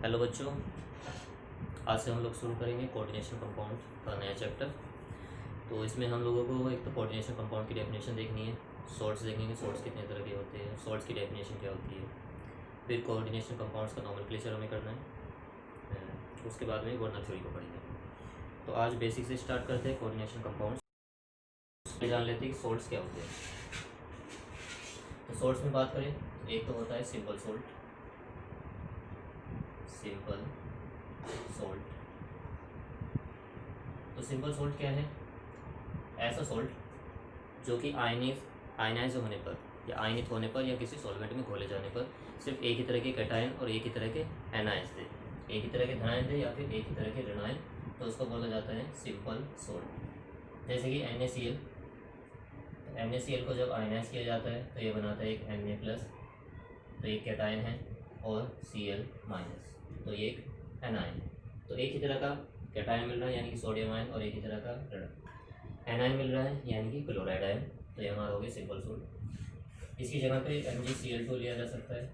Hello बच्चों, आज से हम लोग शुरू करेंगे कोऑर्डिनेशन कंपाउंड का नया चैप्टर। तो इसमें हम लोगों को एक तो कोऑर्डिनेशन कंपाउंड की डेफिनेशन देखनी है, सॉल्ट्स देखेंगे, सॉल्ट्स कितने तरह के होते हैं, सॉल्ट्स की डेफिनेशन क्या होती है, फिर कोऑर्डिनेशन कंपाउंड्स का नॉमेनक्लेचर हमें करना है, उसके बाद में वर्नर थ्योरी को पढ़ेंगे। तो आज बेसिक से स्टार्ट करते हैं कोऑर्डिनेशन कंपाउंड्स। जान लेते हैं कि सॉल्ट्स क्या होते हैं। तो सॉल्ट्स में बात करें तो एक तो होता है सिंपल सॉल्ट, सिंपल सॉल्ट। तो सिंपल सॉल्ट क्या है? ऐसा सॉल्ट जो कि आयनाइज होने पर या आयनित होने पर या किसी सॉल्वेंट में घोले जाने पर सिर्फ एक ही तरह के कैटायन और एक ही तरह के एनायंस दे, एक ही तरह के धनायन दे या फिर एक ही तरह के ऋणायन, तो उसको बोला जाता है सिंपल सॉल्ट। जैसे कि NaCl, तो NaCl को जब आयनाइज किया जाता है तो ये बनाता है एक Na+, तो एक कैटायन है, और Cl-, तो ये एक एनायन। तो एक ही तरह का कैटायन मिल रहा है यानी कि सोडियम आयन, और एक ही तरह का एनायन मिल रहा है यानी कि क्लोराइड आयन। तो ये हमारा हो गया सिंपल सॉल्ट। इसकी जगह पे MgCl2 लिया जा सकता है,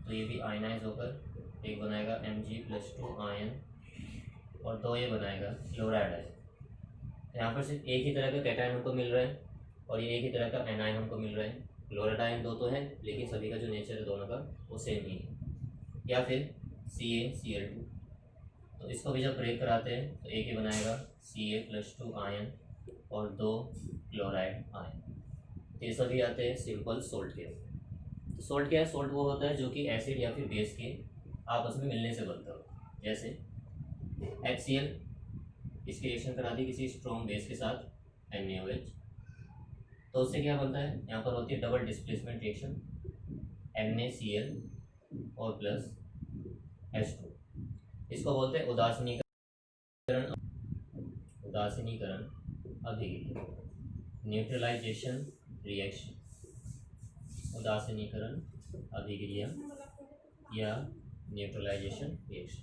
तो ये भी आयनाइज होकर एक बनाएगा Mg+2 आयन, और दो ये बनाएगा क्लोराइड आयन। यहाँ पर सिर्फ एक ही तरह का कैटायन हमको मिल रहा है और ये एक ही तरह का एनायन हमको मिल रहा है। क्लोराइड आयन दो तो है लेकिन सभी का जो नेचर है दोनों का वो सेम ही है। या फिर CaCl2, तो इसको भी जब ब्रेक कराते हैं तो एक ही बनाएगा Ca+2 आयन और दो क्लोराइड आयन। तो ये सभी आते हैं सिंपल सॉल्ट के। तो सॉल्ट क्या है? सॉल्ट वो होता है जो कि एसिड या फिर बेस के आपस में मिलने से बनता हो। जैसे HCl, इसकी रिएक्शन करा दी किसी स्ट्रॉन्ग बेस के साथ NaOH, तो उससे क्या बनता है? यहाँ पर होती है डबल डिस्प्लेसमेंट रिएक्शन, NaCl और प्लस H2। इसको बोलते हैं उदासीनीकरण अभिक्रिया, न्यूट्रलाइजेशन रिएक्शन, उदासीनीकरण अभिक्रिया या न्यूट्रलाइजेशन रिएक्शन।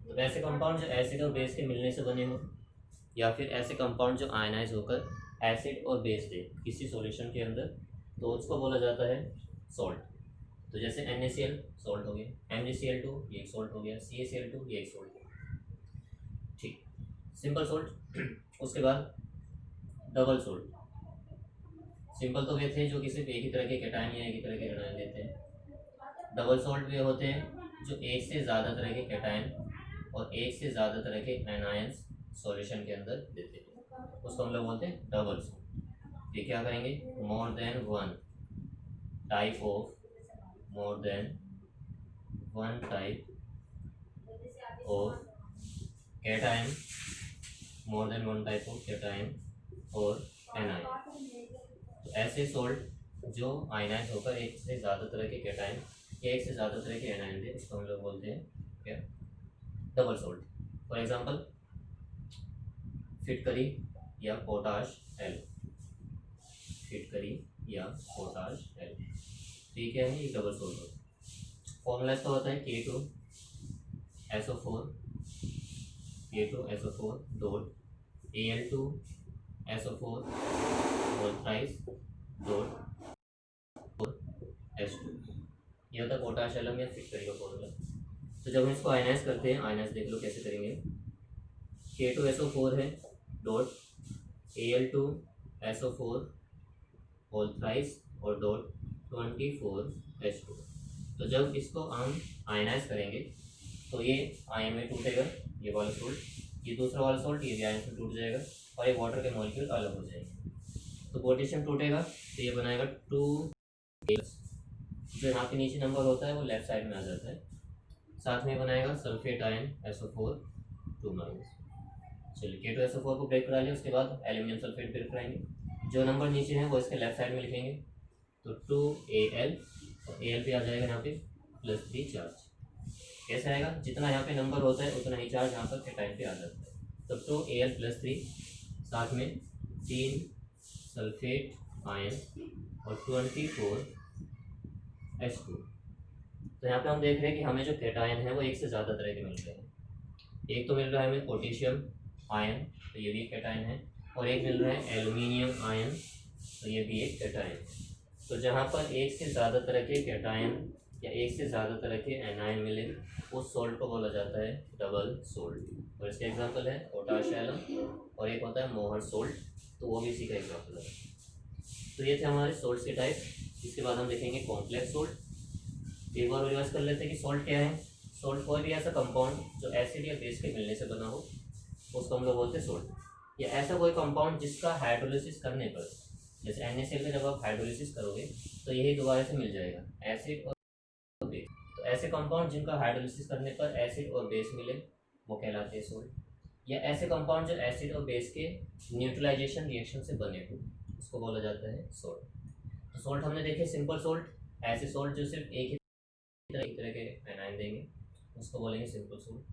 तो ऐसे कंपाउंड जो एसिड और बेस के मिलने से बने हो, या फिर ऐसे कंपाउंड जो आयनाइज होकर एसिड और बेस दे किसी सॉल्यूशन के अंदर, तो उसको बोला जाता है सॉल्ट। तो जैसे NaCl सॉल्ट हो गया, MgCl2 ये एक सॉल्ट हो गया, CaCl2 ये एक सॉल्ट हो गया। ठीक, सिंपल सॉल्ट। उसके बाद डबल सॉल्ट। सिंपल तो वे थे जो कि सिर्फ एक ही तरह के कैटायन या एक ही तरह के ऋणायन देते हैं। डबल सॉल्ट वे होते हैं जो एक से ज़्यादा तरह के कैटायन और एक से ज़्यादा तरह के एनायंस सॉल्यूशन के अंदर देते हैं, उसको हम लोग बोलते हैं डबल सॉल्ट। ये क्या करेंगे? More than one type of cation, more than one type of cation और एनायन। तो ऐसे सॉल्ट जो आयनाइज होकर एक से ज़्यादा तरह के कैटायन या एक से ज़्यादा तरह के एनायन दे, उसको हम लोग बोलते हैं क्या? Double salt. फॉर एग्जांपल फिटकरी या पोटाश एल, फिटकरी या पोटाश एल, ठीक है, ये डबल सॉल्ट होता है। फॉर्मूला इसका होता है K2SO4 dot Al2SO4 whole thrice dot H2। ये होता है पोटाश एलम या फिटकरी का फॉर्मूला। तो जब हम इसको आयनाइज करते हैं, आयनाइज देख लो कैसे करेंगे। K2SO4 है डॉट Al2SO4 होल थ्राइस और डॉट 24H2। तो जब इसको हम आयनाइज करेंगे तो ये आयन में टूटेगा, ये वाला सॉल्ट, ये दूसरा वाला सॉल्ट ये भी आयन में टूट जाएगा और ये वाटर के मॉलिक्यूल अलग हो जाएंगे। तो पोटेशियम टूटेगा तो ये बनाएगा 2, जो यहाँ पे नीचे नंबर होता है वो लेफ्ट साइड में आ जाता है। साथ में बनाएगा सल्फेट आयन SO4 2-। चलिए K2SO4 को ब्रेक करा लिया, उसके बाद एल्यूमिनियम सल्फेट ब्रेक कराएंगे। जो नंबर नीचे है वो इसके लेफ्ट साइड में लिखेंगे, तो 2Al, और Al पे आ जाएगा यहाँ पे +3 चार्ज। कैसे आएगा? जितना यहाँ पे नंबर होता है उतना ही चार्ज यहाँ पर कैटायन पे आ जाता है। तो 2Al +3 साथ में 3 सल्फेट आयन और 24H2। तो यहाँ पे हम देख रहे हैं कि हमें जो कैटायन है वो एक से ज़्यादा तरह के मिल रहे हैं। एक तो मिल रहा है हमें पोटेशियम आयन, तो ये भी एक कैटायन है, और एक मिल रहा है एल्यूमिनियम आयन, तो ये भी एक कैटायन है। तो जहाँ पर एक से ज़्यादा तरह के कैटायन या एक से ज़्यादा तरह के एनायन मिले, उस सोल्ट को बोला जाता है डबल सोल्ट। और इसके एग्जांपल है पोटाश एलम और एक होता है मोहर सोल्ट, तो वो भी इसी का एग्जांपल है। तो ये थे हमारे सोल्ट्स के टाइप। इसके बाद हम देखेंगे कॉम्प्लेक्स सोल्ट। एक बार रिवाइज कर लेते हैं कि सोल्ट क्या है। सोल्ट कोई भी ऐसा कंपाउंड जो एसिड या बेस के मिलने से बना हो, उसको हम लोग बोलते हैं सोल्ट। या ऐसा कोई कंपाउंड जिसका हाइड्रोलिसिस करने पर, जैसे NaCl का जब आप हाइड्रोलिसिस करोगे तो यही दोबारा से मिल जाएगा, एसिड और बेस। तो ऐसे कंपाउंड जिनका हाइड्रोलिसिस करने पर एसिड और बेस मिले, वो कहलाते हैं सोल्ट। या ऐसे कंपाउंड जो एसिड और बेस के न्यूट्रलाइजेशन रिएक्शन से बने हो, उसको बोला जाता है सोल्ट। तो सोल्ट हमने देखे सिंपल सोल्ट, ऐसे सोल्ट जो सिर्फ एक ही तरह के एनायन देंगे, उसको बोलेंगे सिंपल सोल्ट।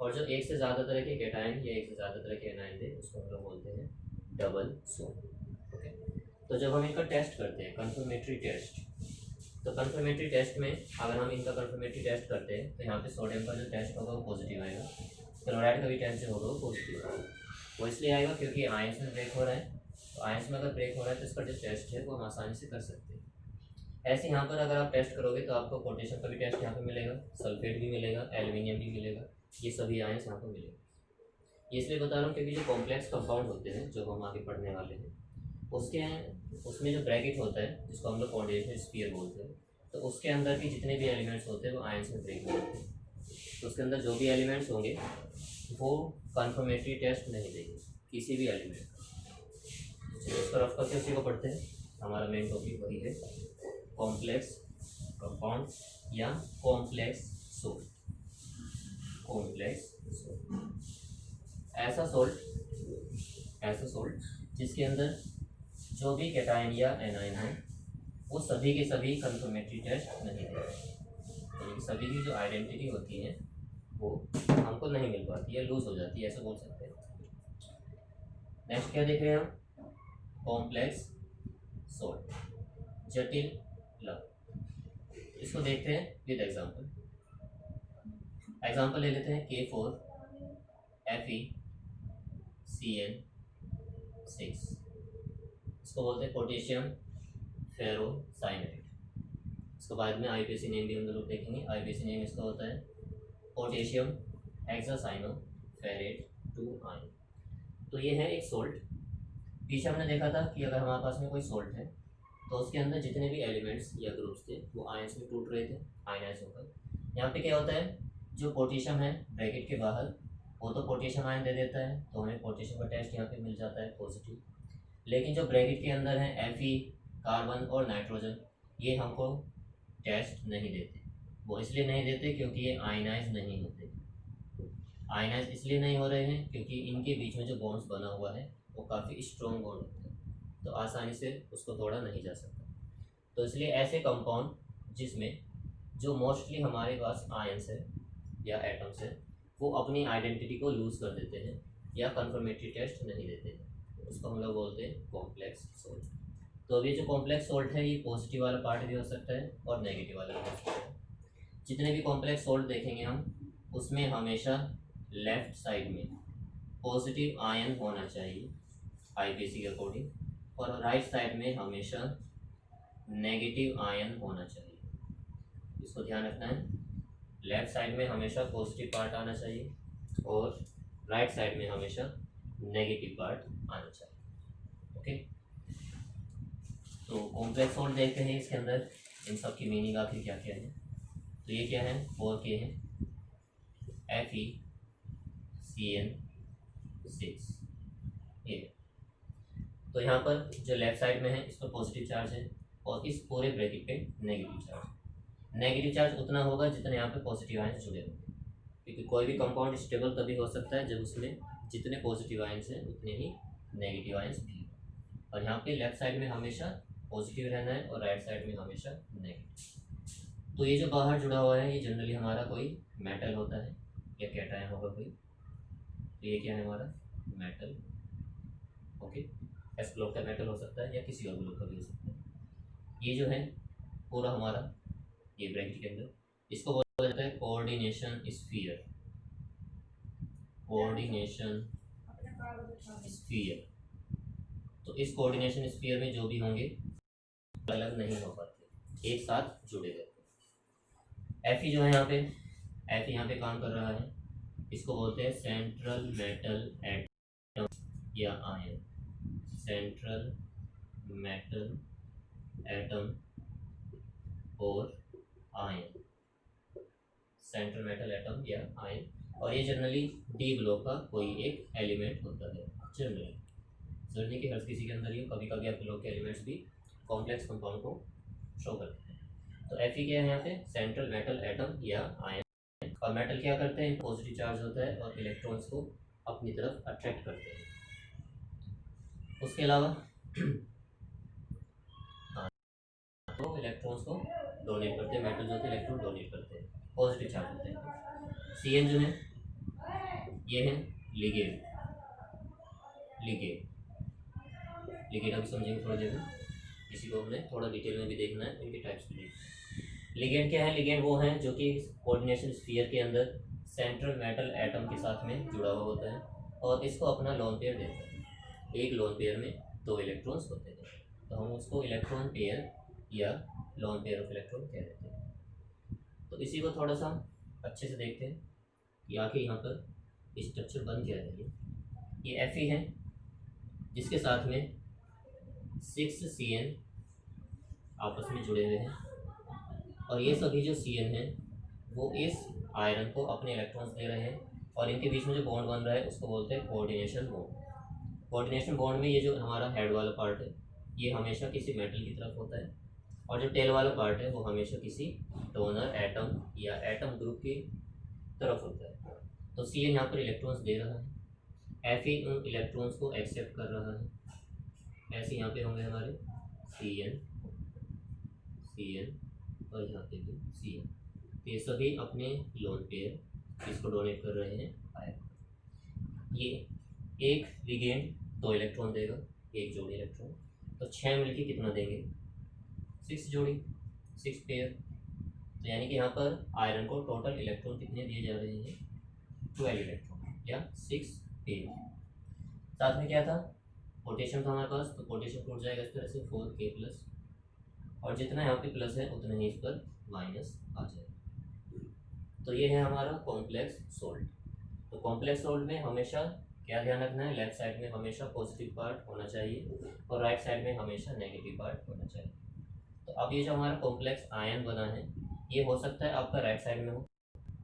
और जो एक से ज़्यादा तरह के कैटायन या एक से ज़्यादा तरह के एनायन दे, उसको हम लोग बोलते हैं डबल सोल्ट। ओके, तो जब हम इनका टेस्ट करते हैं कंफर्मेटरी टेस्ट, तो कंफर्मेटरी टेस्ट में अगर हम इनका कंफर्मेटरी टेस्ट करते हैं तो यहाँ पे सोडियम का जो टेस्ट होगा वो पॉजिटिव आएगा, क्लोराइड का भी टेस्ट जो होगा वो पॉजिटिव आएगा। वो इसलिए आएगा क्योंकि आयंस में ब्रेक हो रहा है, तो आयंस में अगर ब्रेक हो रहा है तो इसका जो टेस्ट है वो हम आसानी से कर सकते हैं। ऐसे यहाँ पर अगर आप टेस्ट करोगे तो आपको पोटेशियम का भी टेस्ट यहाँ पे मिलेगा, सल्फेट भी मिलेगा, एल्यूमिनियम भी मिलेगा, ये सभी आयंस यहाँ पर मिलेगा। ये इसलिए बता रहा हूँ क्योंकि जो कॉम्प्लेक्स कंपाउंड होते हैं जो हम आगे पढ़ने वाले हैं, उसमें जो ब्रैकेट होता है जिसको हम लोग कॉर्डिनेशन स्फीयर बोलते हैं, तो उसके अंदर के जितने भी एलिमेंट्स होते हैं वो आयंस में ब्रेक हो जाते हैं। तो उसके अंदर जो भी एलिमेंट्स होंगे वो कन्फर्मेटरी टेस्ट नहीं देंगे किसी भी एलिमेंट का। इसको रफ करके उसी को पढ़ते हैं। हमारा मेन टॉपिक वही है कॉम्प्लेक्स कंपाउंड या कॉम्प्लेक्स सोल्ट। कॉम्प्लेक्स सोल्ट ऐसा सोल्ट जिसके अंदर जो भी कैटायन या एनायन है वो सभी के सभी कंफर्मेटरी टेस्ट नहीं देते, यानी सभी की जो आइडेंटिटी होती है वो हमको नहीं मिल पाती है, लूज हो जाती है, ऐसा बोल सकते हैं। नेक्स्ट क्या देख रहे हैं हम, कॉम्प्लेक्स सोल्ट, जटिल लवण। इसको देखते हैं विद एग्जांपल ले लेते हैं K4FeCN6। इसको बोलते हैं पोटेशियम फेरोसाइनाइड। इसको बाद में IUPAC नेम भी हम लोग देखेंगे। IUPAC नेम इसका होता है पोटेशियम हेक्सासाइनोफेरेट 2 आयन। तो ये है एक सोल्ट। पीछे हमने देखा था कि अगर हमारे पास में कोई सोल्ट है तो उसके अंदर जितने भी एलिमेंट्स या ग्रुप्स थे वो आयंस में टूट रहे थे, आयनाइज होकर। यहाँ पे क्या होता है, जो पोटेशियम है ब्रैकेट के बाहर, वो तो पोटेशियम आयन दे देता है, तो हमें पोटेशियम का टेस्ट यहाँ पे मिल जाता है पॉजिटिव। लेकिन जो ब्रैकेट के अंदर है Fe, कार्बन और नाइट्रोजन, ये हमको टेस्ट नहीं देते। वो इसलिए नहीं देते क्योंकि ये आयनाइज नहीं होते। आयनाइज इसलिए नहीं हो रहे हैं क्योंकि इनके बीच में जो बॉन्ड्स बना हुआ है वो काफ़ी स्ट्रॉन्ग बॉन्ड होता है, तो आसानी से उसको तोड़ा नहीं जा सकता। तो इसलिए ऐसे कंपाउंड जिसमें जो मोस्टली हमारे पास आयंस है या एटम्स है वो अपनी आइडेंटिटी को लूज़ कर देते हैं या कंफर्मेटरी टेस्ट नहीं देते हैं, उसको हम लोग बोलते हैं कॉम्प्लेक्स सोल्ट। तो अब ये जो कॉम्प्लेक्स सोल्ट है ये पॉजिटिव वाला पार्ट भी हो सकता है और नेगेटिव वाला भी हो सकता है। जितने भी कॉम्प्लेक्स सोल्ट देखेंगे हम उसमें हमेशा लेफ्ट साइड में पॉजिटिव आयन होना चाहिए IUPAC के अकॉर्डिंग, और राइट साइड में हमेशा नेगेटिव आयन होना चाहिए। इसको ध्यान रखना है, लेफ्ट साइड में हमेशा पॉजिटिव पार्ट आना चाहिए और राइट साइड में हमेशा नेगेटिव पार्ट आना चाहिए। ओके, तो कॉम्प्लेक्स सोल्ट देखते हैं इसके अंदर इन सब की मीनिंग आखिर क्या क्या है। तो ये क्या है, 4K है, FeCN6 ये। तो यहाँ पर जो लेफ्ट साइड में है इस पर पॉजिटिव चार्ज है और इस पूरे ब्रैकेट पे नेगेटिव चार्ज। नेगेटिव चार्ज उतना होगा जितने यहाँ पे पॉजिटिव आयंस जुड़े होंगे, क्योंकि कोई भी कंपाउंड स्टेबल तभी हो सकता है जब उसमें जितने पॉजिटिव आयंस हैं उतने ही नेगेटिव आयंस भी। और यहाँ पे लेफ्ट साइड में हमेशा पॉजिटिव रहना है और राइट साइड में हमेशा नेगेटिव। तो ये जो बाहर जुड़ा हुआ है ये जनरली हमारा कोई मेटल होता है या कैटायन होगा कोई। तो ये क्या है हमारा मेटल। ओके, एस ब्लॉक का मेटल हो सकता है या किसी और ब्लॉक का भी हो सकता है। ये जो है पूरा हमारा ये ब्रैकेट के अंदर, इसको बोला जाता है कोऑर्डिनेशन स्फीयर। Coordination sphere. तो इस कोऑर्डिनेशन स्फीयर में जो भी होंगे अलग नहीं हो पाते, एक साथ जुड़े रहते हैं। Fe जो है यहाँ पे, Fe यहाँ पे काम कर रहा है, इसको बोलते हैं सेंट्रल मेटल एटम या आयन, सेंट्रल मेटल एटम और आयन, सेंट्रल मेटल एटम या आयन। और ये जनरली डी ब्लॉक का कोई एक एलिमेंट होता है। जरूरी कि हर किसी के अंदर ही, कभी कभी आप ब्लॉक के एलिमेंट्स भी कॉम्प्लेक्स कंपाउंड को शो करते हैं। तो Fe क्या है यहाँ पे, सेंट्रल मेटल एटम या आयन। और मेटल क्या करते हैं, पॉजिटिव चार्ज होता है और इलेक्ट्रॉन्स को अपनी तरफ अट्रैक्ट करते हैं। उसके अलावा तो इलेक्ट्रॉन्स को डोनेट करते हैं, मेटल जो होते हैं इलेक्ट्रॉन डोनेट करते हैं, पॉजिटिव चार्ज होते हैं। Cn जो है ये है लिगेंड, लिगेंड अभी समझेंगे थोड़ा देर में, इसी को हमने थोड़ा डिटेल में भी देखना है, इनके टाइप्स भी देखना। लिगेंड क्या है, लिगेंड वो है जो कि कोऑर्डिनेशन स्फीयर के अंदर सेंट्रल मेटल एटम के साथ में जुड़ा हुआ होता है और इसको अपना लोन पेयर देता है। एक लोन पेयर में 2 इलेक्ट्रॉन्स होते हैं, तो हम उसको इलेक्ट्रॉन पेयर या लोन पेयर ऑफ इलेक्ट्रॉन कह देते हैं। तो इसी को थोड़ा सा अच्छे से देखते हैं कि आखिर यहाँ पर स्ट्रक्चर बन क्या रही है। ये Fe है जिसके साथ में 6 Cn आपस में जुड़े हुए हैं और ये सभी जो Cn हैं वो इस आयरन को अपने इलेक्ट्रॉन्स दे रहे हैं और इनके बीच में जो बॉन्ड बन रहा है उसको बोलते हैं कोऑर्डिनेशन बॉन्ड। कोऑर्डिनेशन बॉन्ड में ये जो हमारा हेड वाला पार्ट है ये हमेशा किसी मेटल की तरफ होता है और जो टेल वाला पार्ट है वो हमेशा किसी डोनर एटम या एटम ग्रुप की तरफ होता है। तो Cn यहाँ पर इलेक्ट्रॉन्स दे रहा है, Fe उन इलेक्ट्रॉन्स को एक्सेप्ट कर रहा है, ऐसे यहाँ पे होंगे हमारे Cn और यहाँ पे भी Cn। तो ये सभी अपने लोन पेयर इसको डोनेट कर रहे हैं आयन। ये एक लिगेंड 2 इलेक्ट्रॉन देगा, एक जोड़ी इलेक्ट्रॉन, तो 6 मिलके कितना देंगे, 6 जोड़ी, 6 पेयर। तो यानी कि यहाँ पर आयरन को टोटल इलेक्ट्रॉन कितने दिए जा रहे हैं, 12 इलेक्ट्रॉन या 6 पेयर। साथ में क्या था, पोटेशियम था हमारे पास, तो पोटेशियम टूट जाएगा इस तरह से 4K प्लस, और जितना यहाँ पे प्लस है उतना ही इस पर माइनस आ जाएगा। तो ये है हमारा कॉम्प्लेक्स सोल्ट। तो कॉम्प्लेक्स सोल्ट में हमेशा क्या ध्यान रखना है, लेफ्ट साइड में हमेशा पॉजिटिव पार्ट होना चाहिए और राइट साइड में हमेशा नेगेटिव पार्ट होना चाहिए। तो अब ये जो हमारा कॉम्प्लेक्स आयन बना है ये हो सकता है आपका राइट साइड में हो,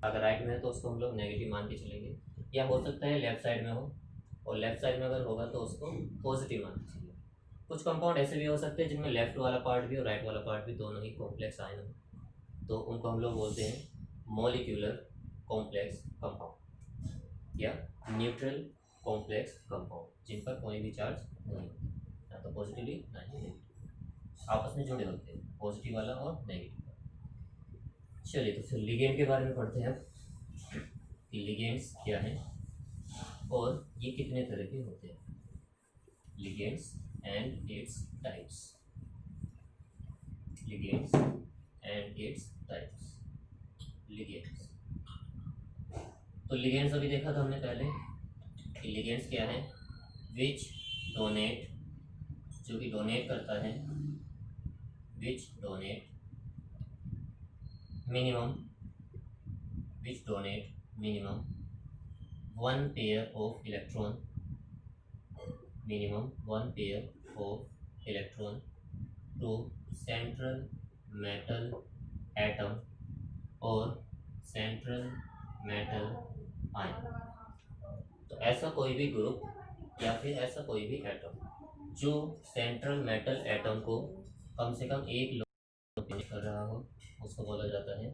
अगर राइट में है तो उसको हम लोग नेगेटिव मान के चलेंगे, या हो सकता है लेफ्ट साइड में हो और लेफ्ट साइड में अगर होगा तो उसको पॉजिटिव मान के चलेंगे। कुछ कंपाउंड ऐसे भी हो सकते हैं जिनमें लेफ्ट वाला पार्ट भी और राइट वाला पार्ट भी दोनों ही कॉम्प्लेक्स आयन हो, तो उनको हम लोग बोलते हैं मॉलिक्यूलर कॉम्प्लेक्स कंपाउंड या न्यूट्रल कॉम्प्लेक्स कंपाउंड, जिन पर कोई भी चार्ज नहीं होता, ना तो पॉजिटिवली ना ही नेगेटिव, आपस में जुड़े होते हैं पॉजिटिव वाला और नेगेटिव वाला। चलिए तो फिर लिगेंड के बारे में पढ़ते हैं कि लिगेंड्स क्या हैं और ये कितने तरह के होते हैं। Ligands and its types, ligands and its types. Ligands, तो लिगेंड्स अभी देखा था हमने पहले कि लिगेंड्स क्या है, विच डोनेट, जो कि डोनेट करता है, which donate minimum, which donate minimum 1 pair of electron, minimum 1 pair of electron to central metal atom और central metal ion। तो ऐसा कोई भी ग्रुप या फिर ऐसा कोई भी एटम जो सेंट्रल मेटल एटम को कम से कम एक लोन कर रहा हो उसको बोला जाता है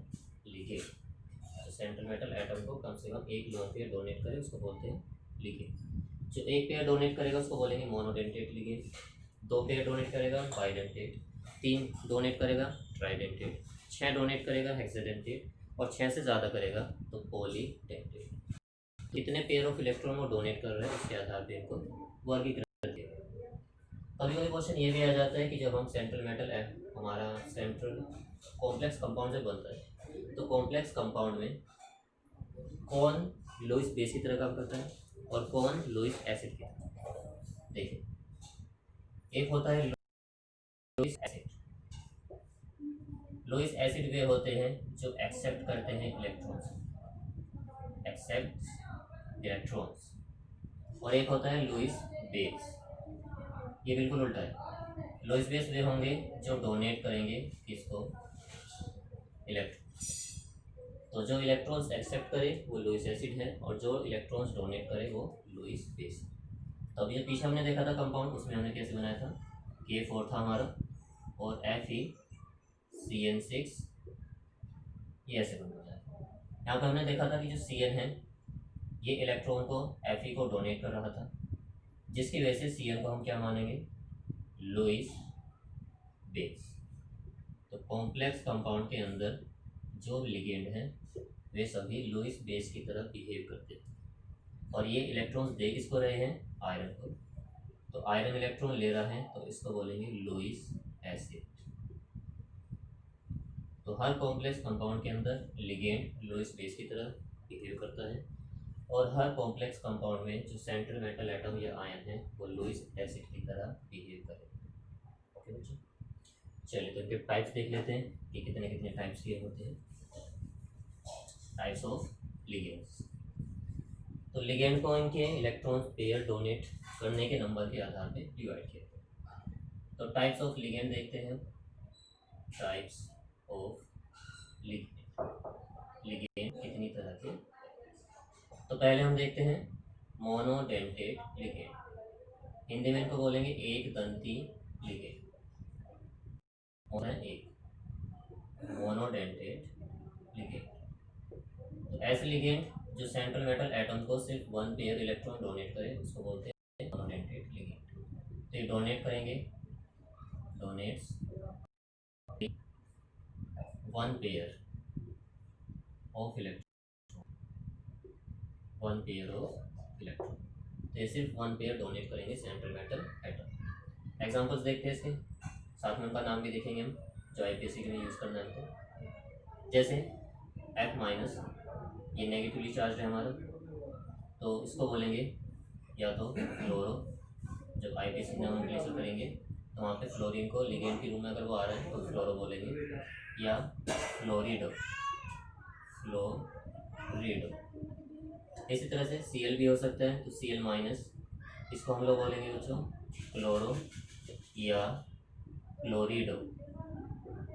लिगेंड। तो सेंट्रल मेटल एटम को कम से कम एक लोन पेयर डोनेट करे उसको बोलते हैं लिगेंड। जो एक पेयर डोनेट करेगा उसको बोलेंगे मोनोडेंटेट लिगेंड, 2 पेयर डोनेट करेगा बाइडेंटेट, 3 डोनेट करेगा ट्राइडेंटेट, 6 डोनेट करेगा हेक्साडेंटेट और 6 से ज़्यादा करेगा तो पॉलीडेंटेट। कितने पेयर ऑफ इलेक्ट्रॉन वो डोनेट कर रहे हैं उसके आधार पर इनको वर्गीकरण किया। कभी कभी क्वेश्चन ये भी आ जाता है कि जब हम सेंट्रल मेटल हमारा सेंट्रल कॉम्प्लेक्स कंपाउंड से बनता है तो कॉम्प्लेक्स कंपाउंड में कौन लुईस बेस की तरह काम करता है और कौन लुईस एसिड की तरह। देखिए, एक होता है लुईस एसिड, लुईस एसिड वे होते हैं जो एक्सेप्ट करते हैं इलेक्ट्रॉन्स, एक्सेप्ट इलेक्ट्रॉन्स, और एक होता है लुईस बेस, ये बिल्कुल उल्टा है। लुईस बेस वे होंगे जो डोनेट करेंगे किसको, इलेक्ट्रॉन। तो जो इलेक्ट्रॉन्स एक्सेप्ट करे वो लुईस एसिड है, और जो इलेक्ट्रॉन्स डोनेट करे वो लुईस बेस। तो अब ये पीछे हमने देखा था कंपाउंड, उसमें हमने कैसे बनाया था, K4 था हमारा और FeCN6, ये ऐसे बन रहा है। यहाँ पे हमने देखा था कि जो Cn है ये इलेक्ट्रॉन को Fe को डोनेट कर रहा था, जिसकी वजह से Cn को हम क्या मानेंगे, लुईस बेस। तो कॉम्प्लेक्स कंपाउंड के अंदर जो लिगेंड हैं वे सभी लुईस बेस की तरह बिहेव करते हैं, और ये इलेक्ट्रॉन्स दे किसको रहे हैं, आयरन को। तो आयरन इलेक्ट्रॉन ले रहा है तो इसको बोलेंगे लुईस एसिड। तो हर कॉम्प्लेक्स कंपाउंड के अंदर लिगेंड लुईस बेस की तरह बिहेव करता है, और हर कॉम्प्लेक्स कंपाउंड में जो सेंट्रल मेटल एटम या आयन है वो लुईस एसिड की तरह बिहेव करेगा। ओके बच्चों, चलिए तो इनके टाइप्स देख लेते हैं कि कितने कितने टाइप्स के होते हैं। Types of ligands. तो लिगेंड को इनके इलेक्ट्रॉन पेयर डोनेट करने के नंबर के आधार पे डिवाइड किया गया। तो टाइप्स ऑफ लिगेंड देखते हैं। टाइप्स ऑफ लिगेंड कितनी तरह के। तो पहले हम देखते हैं मोनोडेंटेड लिगेंड, हिंदी में इनको बोलेंगे एक दंती लिगेंड। एक मोनोडेंटेड लिगेंड। तो ऐसे लिगेंड जो सेंट्रल मेटल एटम को सिर्फ वन पेयर इलेक्ट्रॉन डोनेट करे उसको बोलते हैं मोनोडेंटेड लिगेंड। तो ये डोनेट करेंगे, donates one pair of electron, one pair of electron. तो ये सिर्फ वन पेयर डोनेट करेंगे सेंट्रल मेटल एटम। एग्जांपल्स देखते हैं इसके, साथ में उनका नाम भी देखेंगे हम जो आईपीएससी के लिए यूज़ करना है हमको। जैसे F-, ये नेगेटिवली चार्ज है हमारा, तो इसको बोलेंगे या तो फ्लोरो, जब आईपीएससी नोमेनक्लेचर करेंगे तो वहाँ पे फ्लोरीन को लिगेंड के रूप में अगर वो आ रहा है तो फ्लोरो बोलेंगे, या फ्लोरिडो, फ्लोरिडो। इसी तरह से Cl भी हो सकता है, तो Cl-, इसको हम लोग बोलेंगे बच्चों क्लोरो या क्लोरिडो,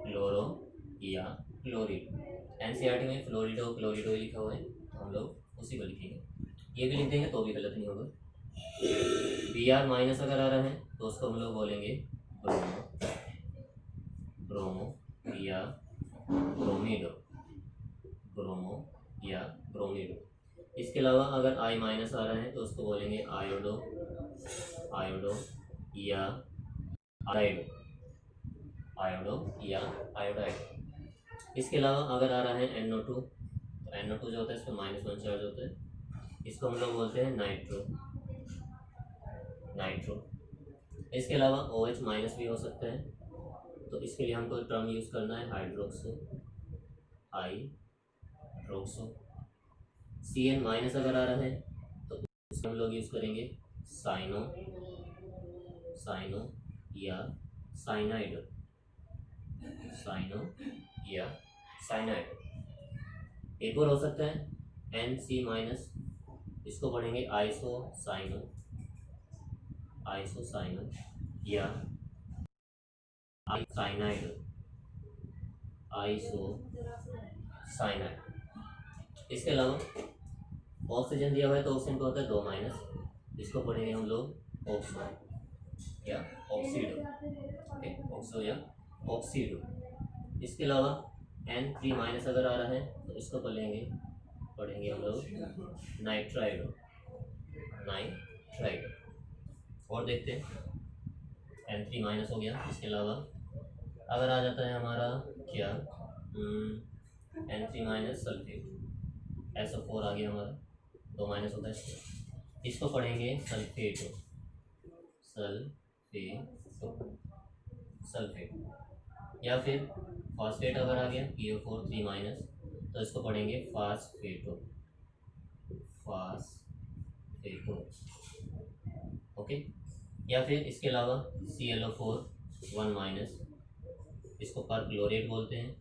क्लोरो या क्लोरिडो। एनसीईआरटी में फ्लोरिडो क्लोरिडो लिखा हुआ है तो हम लोग उसी को लिखेंगे। ये भी लिख देंगे तो भी गलत नहीं होगा। Br- अगर आ रहा है तो उसको हम लोग बोलेंगे ब्रोमो, ब्रोमो या ब्रोमीडो, ब्रोमो या ब्रोमीडो। इसके अलावा अगर I- आ रहा है तो उसको बोलेंगे आयोडो, आयोडो या आयोडो, आयोडो या आयोडाइड। इसके अलावा अगर आ रहा है NO2, तो NO2 जो होता है इसमें -1 चार्ज होता है, इसको हम लोग बोलते हैं नाइट्रो, नाइट्रो। इसके अलावा OH- भी हो सकता है, तो इसके लिए हमको टर्म यूज़ करना है हाइड्रोक्सो, हाइड्रोक्सो। CN- अगर आ रहा है तो इसमें हम लोग यूज़ करेंगे साइनो, साइनो या साइनाइड, साइनो या साइनाइड। एक और हो सकता है NC-, इसको पढ़ेंगे आइसो साइनो, आइसो साइनो या साइनाइड, आइसो साइनाइड। इसके अलावा ऑक्सीजन दिया हुआ है तो ऑक्सीजन का होता है 2-, इसको पढ़ेंगे हम लोग ऑक्सो या ऑक्सीडो, ओके, ऑक्सो या ऑक्सीडो। इसके अलावा N3- अगर आ रहा है तो इसको पढ़ेंगे हम लोग नाइट्राइडो, नाइट्राइडो। और देखते हैं N3- हो गया। इसके अलावा अगर आ जाता है हमारा क्या, N3- सल्फेट, SO4 आ गया हमारा, 2- होता है, इसको पढ़ेंगे सल्फेटो, सल्फेटो, सल्फेट। या फिर फॉस्फेट अगर आ गया PO4 3- तो इसको पढ़ेंगे फास्फेटो, फास्फेटो, ओके। या फिर इसके अलावा ClO4 1-, इसको पर क्लोरेट बोलते हैं,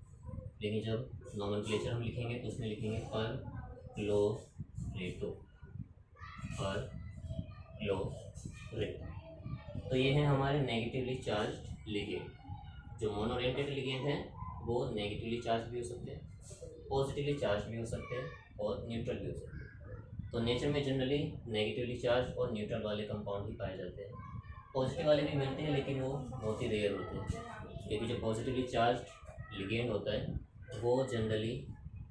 लेकिन जब नॉमेनक्लेचर हम लिखेंगे तो उसमें लिखेंगे पर क्लोरेटो, पर क्लोरेटो। तो ये है हमारे नेगेटिवली चार्ज लिगेंड। जो मोनोडेंटेट लिगेंड है वो नेगेटिवली चार्ज भी हो सकते हैं, पॉजिटिवली चार्ज भी हो सकते हैं और न्यूट्रल भी हो सकते हैं। तो नेचर में जनरली नेगेटिवली चार्ज और न्यूट्रल वाले कंपाउंड ही पाए जाते हैं। पॉजिटिव वाले भी मिलते हैं लेकिन वो बहुत ही रेयर होते हैं, क्योंकि जो पॉजिटिवली चार्ज लिगेंड होता है वो जनरली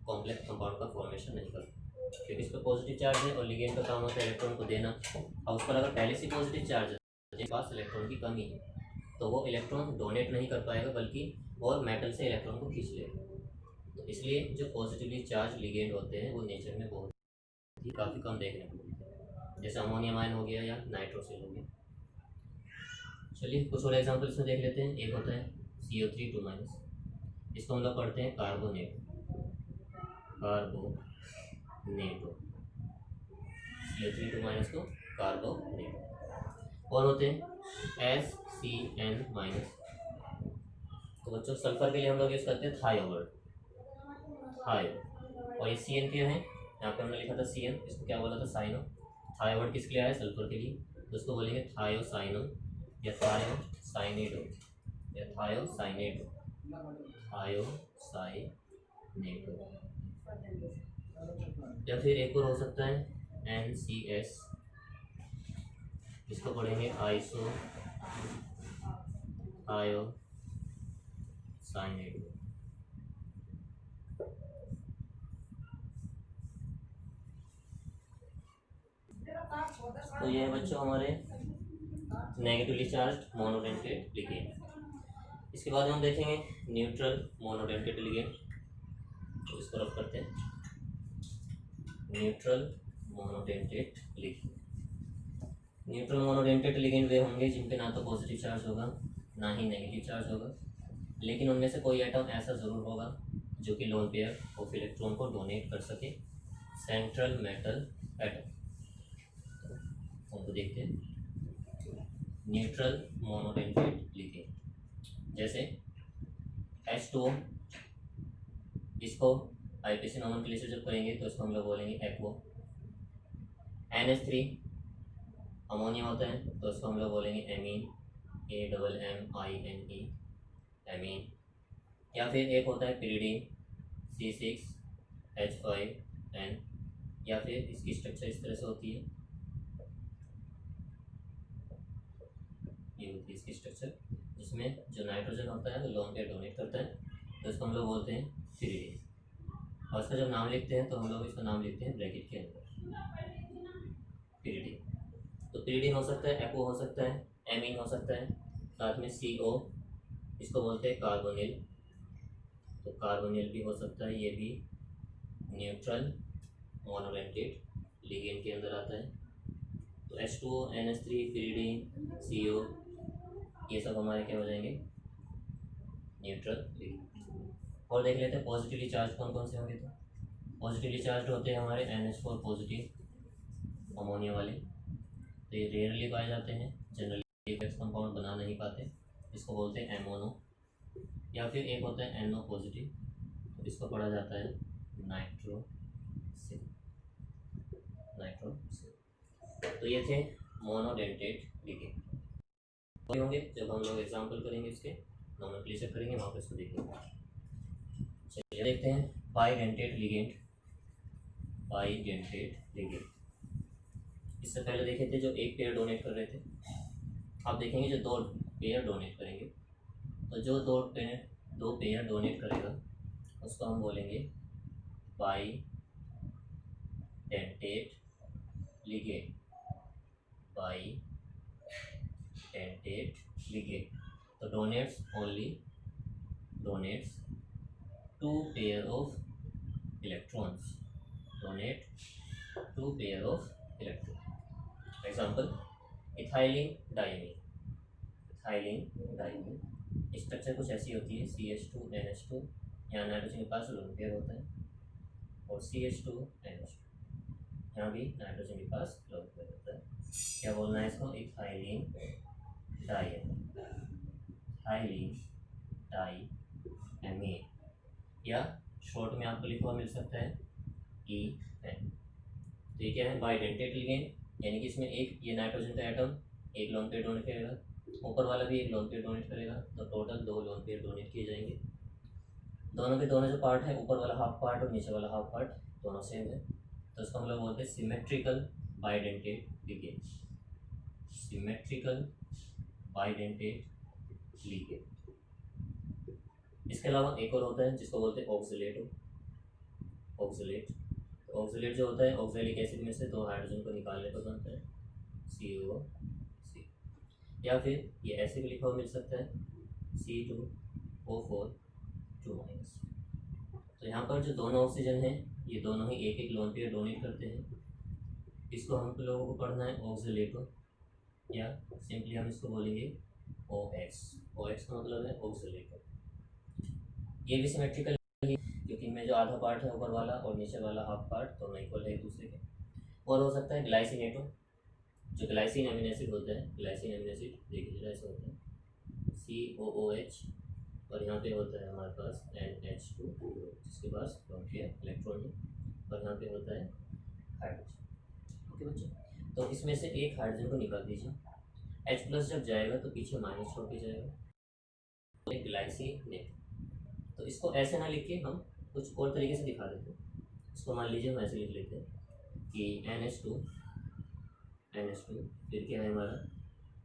कॉम्प्लेक्स कंपाउंड का फॉर्मेशन नहीं करता, क्योंकि इस पर पॉजिटिव चार्ज है और लिगेंड का काम होता है इलेक्ट्रॉन को देना। और उस पर अगर पहले से पॉजिटिव चार्ज है, जिसके पास इलेक्ट्रॉन की कमी है, तो वो इलेक्ट्रॉन डोनेट नहीं कर पाएगा बल्कि और मेटल से इलेक्ट्रॉन को खींच लेगा। तो इसलिए जो पॉजिटिवली चार्ज लिगेंड होते हैं वो नेचर में बहुत ही काफ़ी कम देखने को मिलते हैं, जैसे अमोनियम आयन हो गया या नाइट्रोसिल हो गया। चलिए कुछ और एग्जाम्पल इसमें देख लेते हैं। एक होता है CO3 2-, इसको हम लोग पढ़ते हैं कार्बोनेट, कार्बोनेटो, CO3 2- को कार्बोनेट। और होते हैं SCN-। तो बच्चों सल्फर के लिए हम लोग यूज़ करते हैं थायोवर्ड, थायो। और ये CN क्या है, यहाँ पे हमने लिखा था CN, इसको क्या बोला था, साइनो। थायोवर्ड किसके लिए आया, सल्फर के लिए, तो उसको बोलेंगे थायोसाइनो या थायोसाइनेटो या थायोसाइनेटो, थायोसाइनेटो। या फिर एक और हो सकता है NCS, इसको पढ़ेंगे आइसो थायोसाइनेटो। तो ये है बच्चों हमारे नेगेटिवली चार्ज मोनोडेंटेट लिगेंड। इसके बाद हम देखेंगे न्यूट्रल मोनोडेंटेट लिगेंड। तो इसको रख करते हैं neutral monodentate ligand. Neutral monodentate ligand वे होंगे जिन पे ना तो पॉजिटिव चार्ज होगा ना ही नेगेटिव चार्ज होगा, लेकिन उनमें से कोई एटम ऐसा ज़रूर होगा जो कि लोन पेयर ऑफ इलेक्ट्रॉन को डोनेट कर सके, सेंट्रल मेटल एटम। उनको देखते हैं न्यूट्रल मोनोडेंटेट लिगेंड। जैसे H2O, इसको IPC नॉमेनक्लेचर जब करेंगे तो इसको हम लोग बोलेंगे एक्वो। NH3 अमोनिया होता है तो इसको हम लोग बोलेंगे एमीन, AMMINE, एमीन। या फिर एक होता है पिरिडीन, C6H5N, या फिर इसकी स्ट्रक्चर इस तरह से होती है, ये होती है इसकी स्ट्रक्चर, जिसमें जो नाइट्रोजन होता है वो लोन पेयर डोनेट करता है, तो इसको हम लोग बोलते हैं पिरिडीन। और इसका जब नाम लिखते हैं तो हम लोग इसका नाम लिखते हैं ब्रैकेट के अंदर, पिरिडीन। तो पिरिडीन हो सकता है, एक्वो हो सकता है, एमीन हो सकता है, साथ में CO, इसको बोलते हैं कार्बोनिल, तो कार्बोनिल भी हो सकता है, ये भी न्यूट्रल मोनोडेंटेट लिगेंड के अंदर आता है। तो H2O, NH3, पिरिडीन, CO, ये सब हमारे क्या हो जाएंगे, न्यूट्रल लिगेंड। और देख लेते हैं पॉजिटिवली चार्ज कौन कौन से होंगे। तो पॉजिटिवली चार्ज होते हैं हमारे NH4 पॉजिटिव अमोनिया वाले, तो ये रेयरली पाए जाते हैं, जनरली कंपाउंड बना नहीं पाते, इसको बोलते हैं एमोनो। या फिर एक होता है NO पॉजिटिव, तो इसको पढ़ा जाता है नाइट्रोसिल, नाइट्रोसिल। तो ये थे मोनोडेंटेट लिगेंड। होंगे जब हम लोग एग्जांपल करेंगे, इसके नॉमेनक्लेचर करेंगे, वहाँ पर इसको देखेंगे। चलिए देखते हैं बाइडेंटेट लिगेंड, बाइडेंटेट लिगेंड। इससे पहले देखे थे जो एक पेयर डोनेट कर रहे थे, अब देखेंगे जो दो पेयर डोनेट करेंगे। तो जो दो पेयर डोनेट करेगा उसको हम बोलेंगे बाइडेंटेट लिगेंड, बाइडेंटेट लिगेंड। तो donates two pair of electrons, donate two pair of electron. Example ethylenediamine, ethylenediamine structure कुछ ऐसी होती है, CH2NH2, यहाँ नाइट्रोजन के पास लोन पेयर होता है, और CH2NH2, यहाँ भी नाइट्रोजन के पास लोन पेयर होता है। क्या बोलना है इसको, इथाइलिन डाइमीन, इथाइलिन एमीन, या शॉर्ट में आपको लिखा हुआ मिल सकता है ई एन। तो ये क्या है, बाइडेंटेट लिगेंड, यानी कि इसमें एक ये नाइट्रोजन का एटम एक लोन पेयर डोनेट करेगा, ऊपर वाला भी एक लोन पेयर डोनेट करेगा, तो टोटल 2 लोन पेयर डोनेट किए जाएंगे। दोनों के दोनों जो पार्ट है, ऊपर वाला हाफ पार्ट और नीचे वाला हाफ पार्ट दोनों सेम है, तो इसका मतलब बोलते हैं symmetrical bidentate ligand, symmetrical bidentate ligand. इसके अलावा एक और होता है जिसको बोलते हैं ऑक्सिलेट, ऑक्सिलेट। तो ऑक्सिलेट जो होता है, ऑक्सैलिक एसिड में से 2 हाइड्रोजन को निकालने पर बनता है COC, या फिर ये ऐसे भी लिखा हुआ मिल सकता है C2O4 2-। तो यहाँ पर जो दोनों ऑक्सीजन हैं, ये दोनों ही एक एक लोन पेयर डोनेट करते हैं। इसको हम लोगों को पढ़ना है ऑक्सिलेटो, या सिंपली हम इसको बोलेंगे OX। OX का मतलब है ऑक्सिलेटो। ये भी सिमेट्रिकल है क्योंकि इनमें जो आधा पार्ट है ऊपर वाला और नीचे वाला हाफ पार्ट दोनों इक्वल है एक दूसरे के। और हो सकता है ग्लाइसिनेटो, जो ग्लाइसिन अमीनो एसिड होता है, ग्लाइसिन अमीनो एसिड देखिए जरा ऐसे होता है COOH, और यहाँ पे होता है हमारे पास NH2 जिसके पास इलेक्ट्रॉन है, और यहाँ पे होता है हाइड्रोजन। ओके बच्चों, तो इसमें से एक हाइड्रोजन को निकाल दीजिए, H+ जब जाएगा तो पीछे माइनस छोड़ के जाएगा, ग्लाइसिनेट। तो इसको ऐसे ना लिख के हम कुछ और तरीके से दिखा देते हैं। इसको मान लीजिए हम ऐसे लिख लेते हैं कि NH2 फिर क्या है हमारा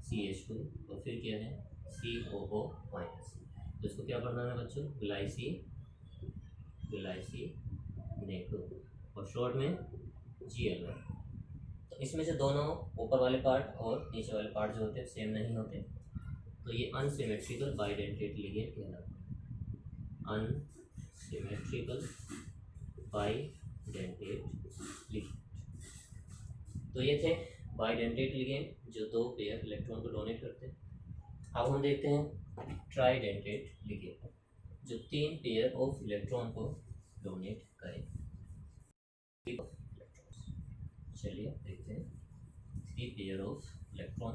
CH2 और फिर क्या है COO-। तो इसको क्या पढ़ना है बच्चों, ग्लाइसिनेटो, और शॉर्ट में GL। तो इसमें से दोनों ऊपर वाले पार्ट और नीचे वाले पार्ट जो होते हैं सेम नहीं होते, तो ये अनसिमेट्रिकल बाइडेंटेट लिगेंड कहलाता है, अनसिमेट्रिकल बाइडेंटेट लिगेंड। तो ये थे बाइडेंटेट लिगेंड जो 2 पेयर इलेक्ट्रॉन को डोनेट करते हैं। अब हम देखते हैं ट्राइडेंटेट लिगेंड जो 3 पेयर ऑफ इलेक्ट्रॉन को डोनेट करें। चलिए देखते हैं 3 pair of electron,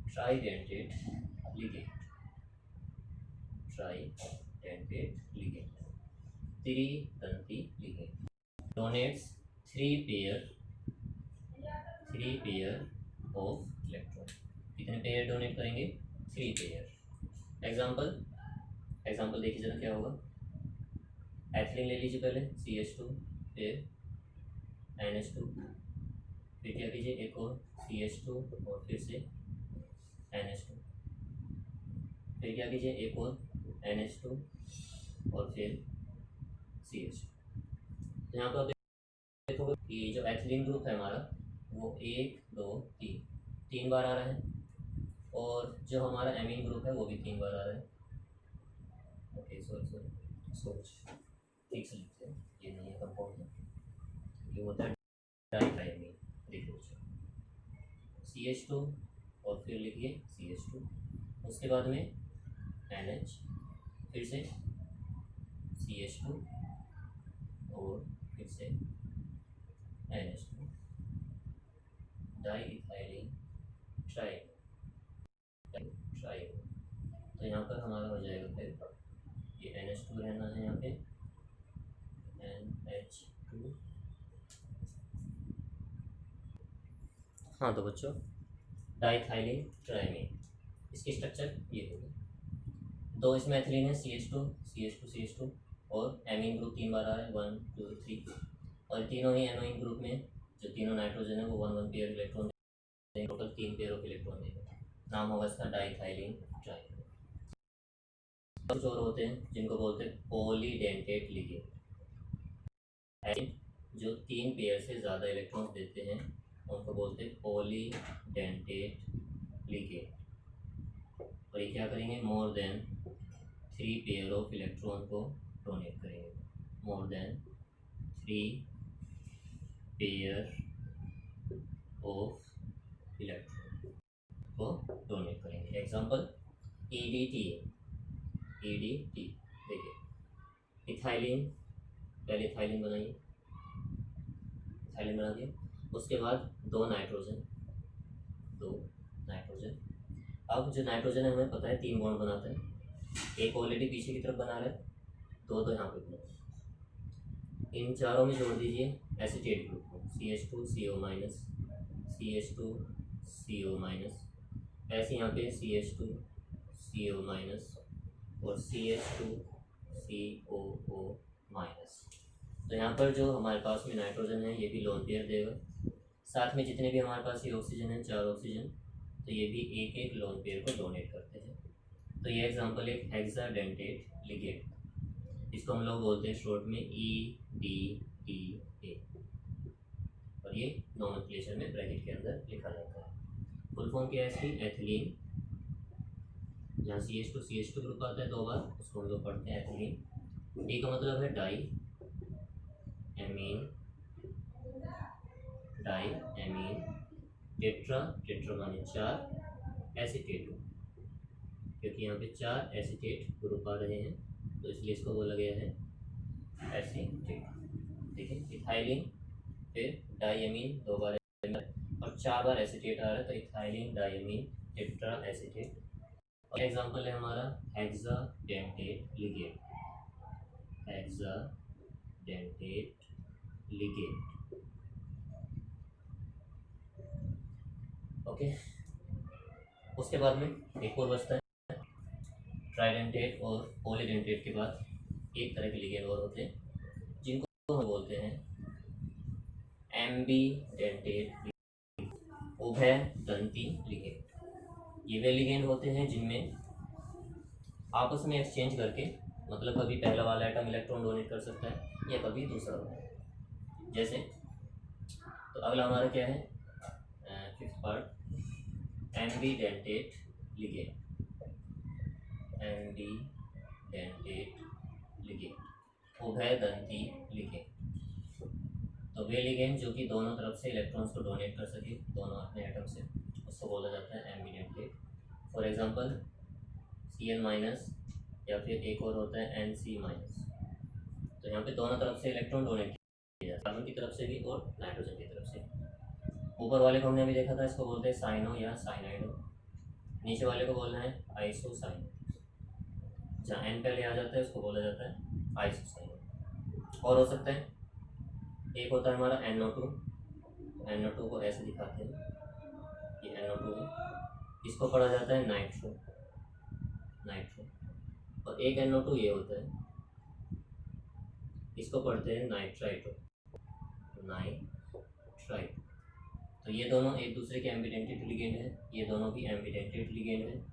tridentate ligand, tridentate ligand, त्रिदंती ligand, donates 3 pair of electron. कितने पेयर डोनेट करेंगे, 3 पेयर। एग्जाम्पल देखिए जरा क्या होगा, एथिलीन ले लीजिए पहले CH2, फिर NH2, फिर क्या कीजिए एक और CH2 और फिर से NH2, फिर क्या कीजिए एक और NH2 और फिर CH2। तो यहाँ पर देखोगे कि जो एथिलीन ग्रुप है हमारा वो 1 2 3 बार आ रहा है, और जो हमारा एमीन ग्रुप है वो भी 3 बार आ रहा है। ओके सॉरी ठीक से लिखते हैं, ये नहीं है कंपाउंड है, ये होता है डाइथाइमीन। देखो CH2 और फिर लिखिए CH2, उसके बाद में NH, फिर से CH2 और फिर से NH2, डाइथाइलिन ट्राइड। तो यहाँ पर हमारा हो जाएगा फिर ये NH2 रहना है यहाँ पे, NH2। हाँ तो बच्चों डाइथाइलिन ट्राइमीन, इसकी स्ट्रक्चर ये होगी, 2 इसमें एथिलीन है CH2 और एमीन ग्रुप 3 बार आ रहा है 1 2 3, और तीनों ही एनोइन ग्रुप में जो तीनों नाइट्रोजन है वो 1 पेयर इलेक्ट्रॉन देंगे, टोटल 3 पेयर ऑफ इलेक्ट्रॉन देंगे, नाम होगा इसका डाइथाइलिन ट्राइमीन। कुछ और होते हैं जिनको बोलते हैं पॉलीडेंटेट लिगेंड, जो 3 पेयर से ज़्यादा इलेक्ट्रॉन्स देते हैं उनको बोलते हैं पॉलीडेंटेट लिगेंड, और ये क्या करेंगे, more than 3 pair of electron को डोनेट करेंगे, more than 3 pair of electron को डोनेट करेंगे। एग्जांपल EDT देखिए, इथाइलिन, पहले इथाइलिन बनाइए, इथाइलिन बना दिया, उसके बाद 2 नाइट्रोजन। अब जो नाइट्रोजन है हमें पता है 3 बॉन्ड बनाता है, एक ऑलरेडी पीछे की तरफ बना रहे हैं, दो तो यहाँ पे बना। इन चारों में जोड़ दीजिए एसीटेट ग्रुप को, CH2CO माइनस, CH2CO माइनस, ऐसे यहाँ पे CH2CO माइनस और CH2COO माइनस। तो यहाँ पर जो हमारे पास में नाइट्रोजन है ये भी लोन पेयर देगा, साथ में जितने भी हमारे पास ये ऑक्सीजन है 4 ऑक्सीजन, तो ये भी एक एक लोन पेयर को डोनेट करते हैं। तो ये एग्जांपल एक हेक्साडेंटेट लिगेंड, इसको हम लोग बोलते हैं शॉर्ट में EDTA, और ये नोमेनक्लेचर में ब्रैकेट के अंदर लिखा जाता है। फुल फॉर्म क्या है इसकी, एथिलीन, जहाँ CH2 ग्रुप आता है 2 बार, उसको हम लोग पढ़ते हैं एथिलीन। डी का मतलब है डाई एमीन, टेट्रा माने 4, एसीटेट, क्योंकि यहाँ पे 4 एसीटेट ग्रुप आ रहे हैं तो इसलिए इसको बोला गया है एसीटेट। ठीक है, इथाइलिन, फिर डाइअमीन 2 बार और 4 बार एसीटेट आ रहा है, तो इथाइलिन डाइअमीन टेट्रा एसीटेट। और एग्जांपल है हमारा हेक्साडेंटेट लिगेंड, ओके। उसके बाद में एक और बचता है ट्राइडेंटेट और पॉलीडेंटेट के बाद एक तरह के लिगेंड और होते हैं जिनको हम बोलते हैं एम्बीडेंटेट, उभय दंती लिगेंड। ये वे लिगेंड होते हैं जिनमें आपस में एक्सचेंज करके, मतलब कभी पहला वाला आइटम इलेक्ट्रॉन डोनेट कर सकता है या कभी दूसरा वाला। जैसे तो अगला हमारा क्या है, फिफ्थ पार्ट, एम्बीडेंटेट लिगेंड, उभयदंती लिगेंड। तो वे लिगेंड जो कि दोनों तरफ से इलेक्ट्रॉन्स को डोनेट कर सके, दोनों अपने एटम से, उसको बोला जाता है ambidentate. For example Cn minus, या फिर एक और होता है Nc माइनस। तो यहाँ पे दोनों तरफ से इलेक्ट्रॉन डोनेट किया जाता है, कार्बन की तरफ से भी और नाइट्रोजन की तरफ से। ऊपर वाले को हमने अभी देखा था, इसको बोलते हैं साइनो या साइनाइडो, नीचे वाले को बोलना है आइसोसाइनो, जहाँ N पहले आ जाता है उसको बोला जाता है आइसोसाइनो। और हो सकता है एक होता है हमारा NO2, NO2 को ऐसे दिखाते हैं, ये NO2 है, इसको पढ़ा जाता है नाइट्रो, और एक NO2 ये होता है, इसको पढ़ते हैं नाइट्राइट। तो ये दोनों एक दूसरे के एम्बीडेंटेट लिगेंड है, ये दोनों भी एम्बीडेंटेट लिगेंड है।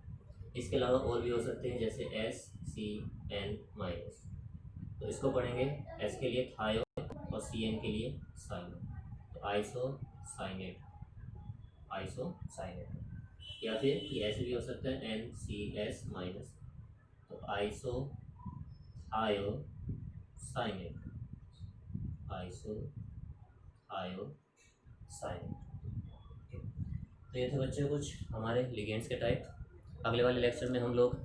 इसके अलावा और भी हो सकते हैं, जैसे SCN माइनस, तो इसको पढ़ेंगे S के लिए थायो और CN के लिए साइनो, तो आइसोसाइनेट, या फिर ये ऐसे भी हो सकता है NCS माइनस, तो आइसोथायोसाइनेट। तो ये थे बच्चों कुछ हमारे लिगेंड्स के टाइप। अगले वाले लेक्चर में हम लोग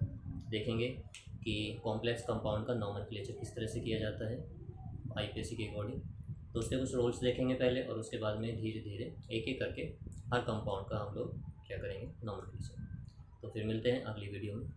देखेंगे कि कॉम्प्लेक्स कंपाउंड का नोमेनक्लेचर किस तरह से किया जाता है IPSC के अकॉर्डिंग। तो उसके कुछ रोल्स देखेंगे पहले, और उसके बाद में धीरे धीरे एक एक करके हर कंपाउंड का हम लोग क्या करेंगे, नोमेनक्लेचर। तो फिर मिलते हैं अगली वीडियो में।